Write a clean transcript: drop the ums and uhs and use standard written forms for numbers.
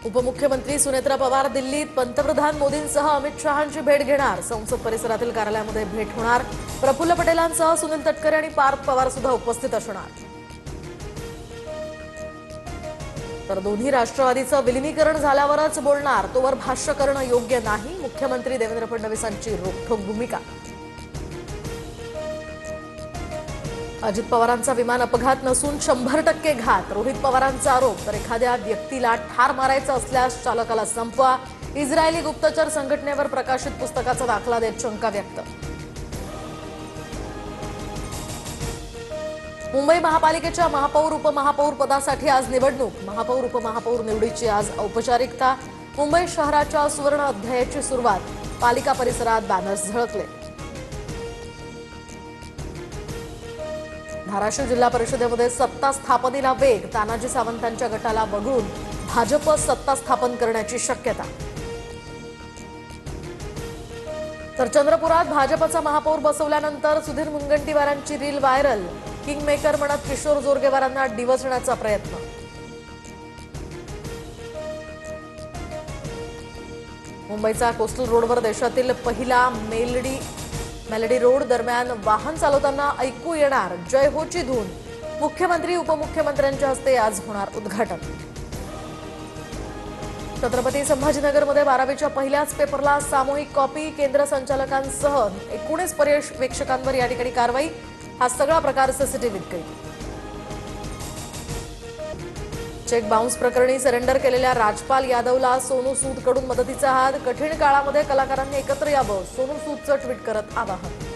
उपमुख्यमंत्री सुनेत्रा पवार दिल्लीत पंतप्रधान मोदींसह अमित शहांची भेट घेणार। संसद परिसरातील कार्यालयामध्ये भेट होणार। प्रफुल्ल पटेलांसह सुनील तटकरे आणि पार्थ पवार सुद्धा उपस्थित असणार। तर दोन्ही राष्ट्रवादीचं विलीनीकरण झाल्यावरच बोलणार, तोवर भाष्य करणं योग्य नाही, मुख्यमंत्री देवेंद्र फडणवीसांची रोखठोक भूमिका। अजित पवारांचा विमान अपघात नसून 100% घात, रोहित पवारांचा आरोप। तर एखाद्या व्यक्तीला ठार मारायचं असल्यास चालकाला संपवा, इस्रायली गुप्तचर संघटनेवर प्रकाशित पुस्तकाचा दाखला देत शंका व्यक्त। मुंबई महापालिकेच्या महापौर उपमहापौर पदासाठी आज निवडणूक। महापौर उपमहापौर निवडीची आज औपचारिकता। मुंबई शहराच्या सुवर्ण अध्यायाची सुरुवात। पालिका परिसरात बॅनर्स झळकले। धाराशिव जिल्हा परिषदेमध्ये सत्ता स्थापनेला वेग, तानाजी सावंतांच्या गटाला वगळून भाजप सत्ता स्थापन करण्याची शक्यता। तर चंद्रपुरात भाजपचा महापौर बसवल्यानंतर सुधीर मुनगंटीवारांची रील व्हायरल। किंगमेकर म्हणत किशोर जोरगेवारांना डिवचण्याचा प्रयत्न। मुंबईचा कोस्टल रोडवर देशातील पहिला मेलडी रोड दरम्यान वाहन चालवताना ऐकू येणार जय होची धून। मुख्यमंत्री उपमुख्यमंत्र्यांच्या हस्ते आज होणार उद्घाटन। छत्रपती संभाजीनगरमध्ये 12वीच्या पहिल्याच पेपरला सामूहिक कॉपी, केंद्र संचालकांसह 19 पर्यवेक्षकांवर या ठिकाणी कारवाई। हा सगळा प्रकार सीसीटीव्हीत कैद। चेक बाउन्स प्रकरणी सरेंडर केलेल्या राजपाल यादवला सोनू सूदकडून मदतीचा हात। कठीण काळामध्ये कलाकारांनी एकत्र यावं, सोनू सूदचं ट्विट करत आवाहन।